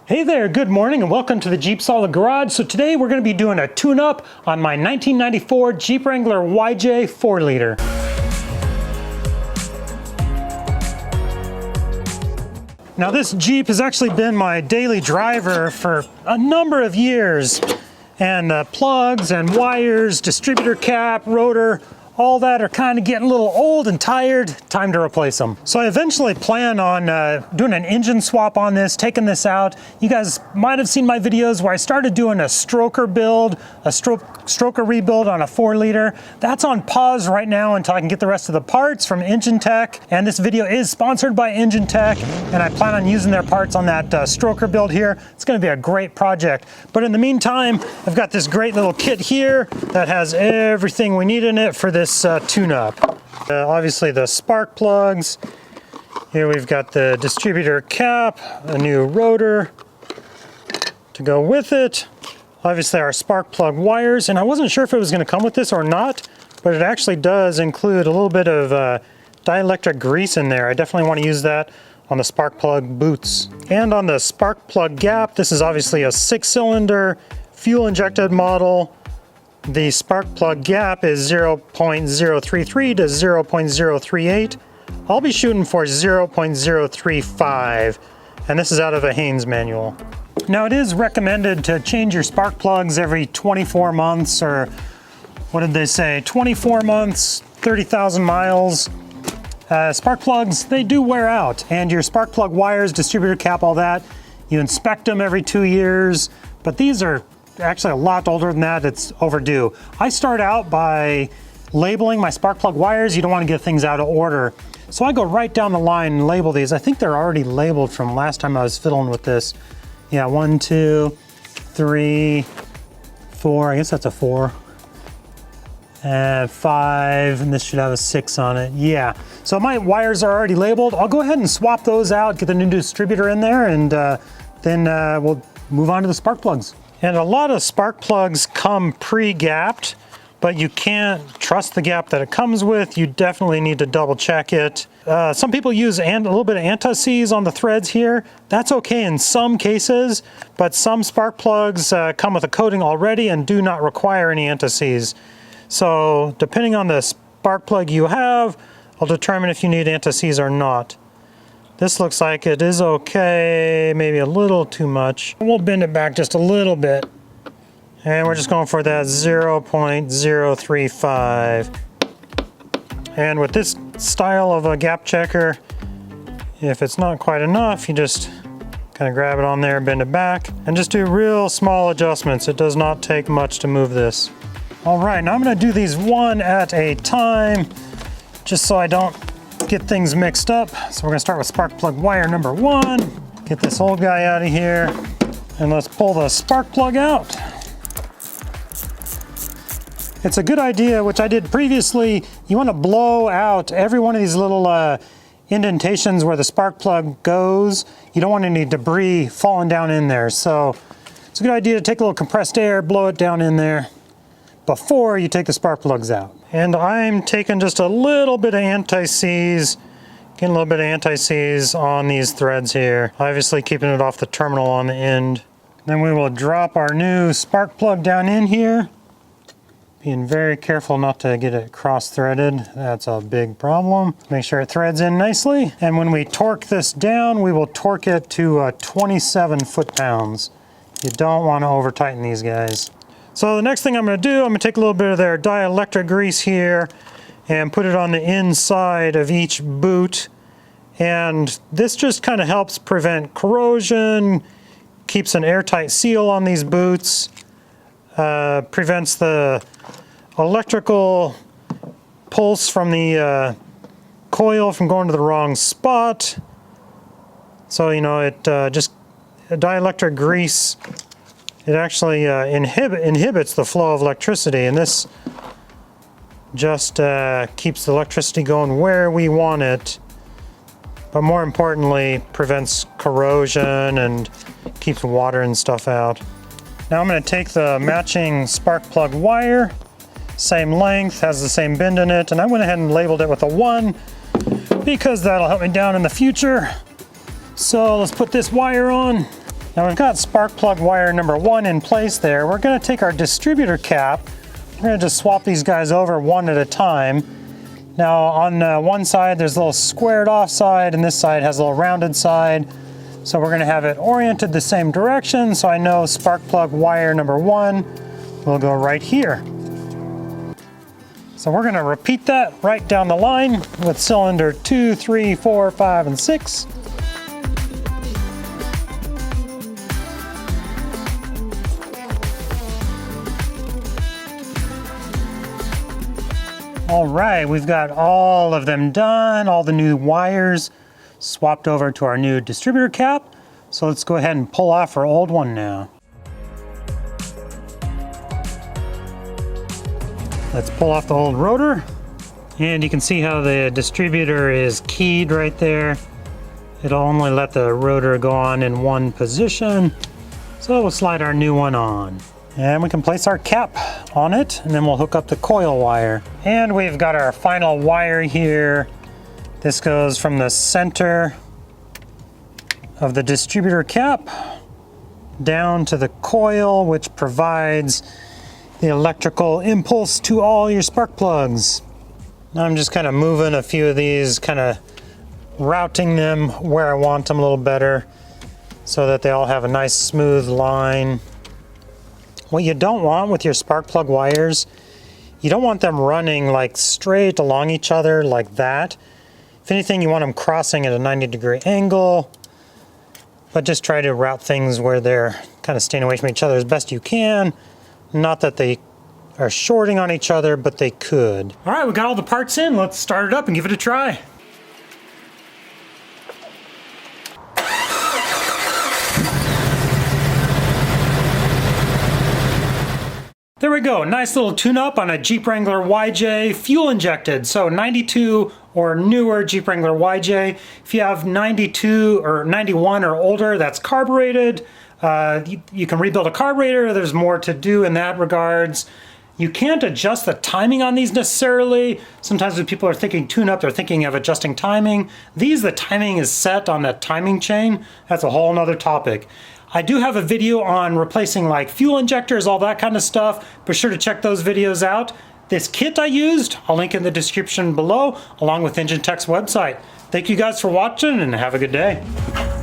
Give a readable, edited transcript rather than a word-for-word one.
Hey there, good morning and welcome to the JeepSolid Garage. So today we're going to be doing a tune-up on my 1994 Jeep Wrangler YJ 4-liter. Now this Jeep has actually been my daily driver for a number of years. And plugs and wires, distributor cap, rotor, all that are kind of getting a little old and tired. Time to replace them. So I eventually plan on doing an engine swap on this, taking this out. You guys might have seen my videos where I started doing a stroker build, a stroker rebuild on a 4-liter. That's on pause right now until I can get the rest of the parts from Engine Tech. And this video is sponsored by Engine Tech, and I plan on using their parts on that stroker build here. It's going to be a great project. But in the meantime, I've got this great little kit here that has everything we need in it for this tune-up. Obviously the spark plugs. Here we've got the distributor cap, a new rotor to go with it. Obviously our spark plug wires, and I wasn't sure if it was going to come with this or not, but it actually does include a little bit of dielectric grease in there. I definitely want to use that on the spark plug boots. And on the spark plug gap, this is obviously a 6-cylinder fuel injected model. The spark plug gap is 0.033 to 0.038. I'll be shooting for 0.035, and this is out of a Haynes manual. Now it is recommended to change your spark plugs every 24 months, or what did they say, 24 months, 30,000 miles. Spark plugs, they do wear out, and your spark plug wires, distributor cap, all that, you inspect them every 2 years, but these are actually a lot older than that. It's overdue. I start out by labeling my spark plug wires. You don't want to get things out of order. So I go right down the line and label these. I think they're already labeled from last time I was fiddling with this. Yeah, 1, 2, 3, 4, I guess that's a 4. And 5, and this should have a 6 on it. Yeah, so my wires are already labeled. I'll go ahead and swap those out, get the new distributor in there, and then we'll move on to the spark plugs. And a lot of spark plugs come pre-gapped, but you can't trust the gap that it comes with. You definitely need to double check it. Some people use a little bit of anti-seize on the threads here. That's okay in some cases, but some spark plugs come with a coating already and do not require any anti-seize. So depending on the spark plug you have, I'll determine if you need anti-seize or not. This looks like it is okay, maybe a little too much. We'll bend it back just a little bit. And we're just going for that 0.035. And with this style of a gap checker, if it's not quite enough, you just kind of grab it on there, bend it back, and just do real small adjustments. It does not take much to move this. All right, now I'm gonna do these one at a time, just so I don't get things mixed up. So we're gonna start with spark plug wire number 1. Get this old guy out of here, and let's pull the spark plug out. It's a good idea, which I did previously. You want to blow out every one of these little indentations where the spark plug goes. You don't want any debris falling down in there. So it's a good idea to take a little compressed air, blow it down in there before you take the spark plugs out. And I'm taking just a little bit of anti-seize, getting a little bit of anti-seize on these threads here. Obviously keeping it off the terminal on the end. Then we will drop our new spark plug down in here. Being very careful not to get it cross-threaded. That's a big problem. Make sure it threads in nicely. And when we torque this down, we will torque it to 27 foot-pounds. You don't want to over-tighten these guys. So the next thing I'm going to do, I'm going to take a little bit of their dielectric grease here and put it on the inside of each boot. And this just kind of helps prevent corrosion, keeps an airtight seal on these boots, prevents the electrical pulse from the coil from going to the wrong spot. So, you know, it just dielectric grease, it actually inhibits the flow of electricity, and this just keeps the electricity going where we want it, but more importantly prevents corrosion and keeps water and stuff out. Now I'm going to take the matching spark plug wire, same length, has the same bend in it, and I went ahead and labeled it with a 1 because that'll help me down in the future. So let's put this wire on. Now we've got spark plug wire number 1 in place there. We're going to take our distributor cap. We're going to just swap these guys over one at a time. Now on one side there's a little squared off side, and this side has a little rounded side. So we're going to have it oriented the same direction, so I know spark plug wire number 1 will go right here. So we're going to repeat that right down the line with cylinder 2, 3, 4, 5, and 6. All right, we've got all of them done, all the new wires swapped over to our new distributor cap. So let's go ahead and pull off our old one now. Let's pull off the old rotor, and you can see how the distributor is keyed right there. It'll only let the rotor go on in one position. So we'll slide our new one on. And we can place our cap on it, and then we'll hook up the coil wire. And we've got our final wire here. This goes from the center of the distributor cap down to the coil, which provides the electrical impulse to all your spark plugs. Now I'm just kind of moving a few of these, kind of routing them where I want them a little better so that they all have a nice smooth line. What you don't want with your spark plug wires, you don't want them running like straight along each other like that. If anything, you want them crossing at a 90-degree angle, but just try to route things where they're kind of staying away from each other as best you can. Not that they are shorting on each other, but they could. All right, we got all the parts in. Let's start it up and give it a try. There we go, nice little tune-up on a Jeep Wrangler YJ, fuel injected, so 92 or newer Jeep Wrangler YJ. If you have 92 or 91 or older, that's carbureted. You can rebuild a carburetor. There's more to do in that regards. You can't adjust the timing on these necessarily. Sometimes when people are thinking tune-up, they're thinking of adjusting timing. The timing is set on that timing chain. That's a whole nother topic. I do have a video on replacing like fuel injectors, all that kind of stuff. Be sure to check those videos out. This kit I used, I'll link in the description below, along with Engine Tech's website. Thank you guys for watching, and have a good day.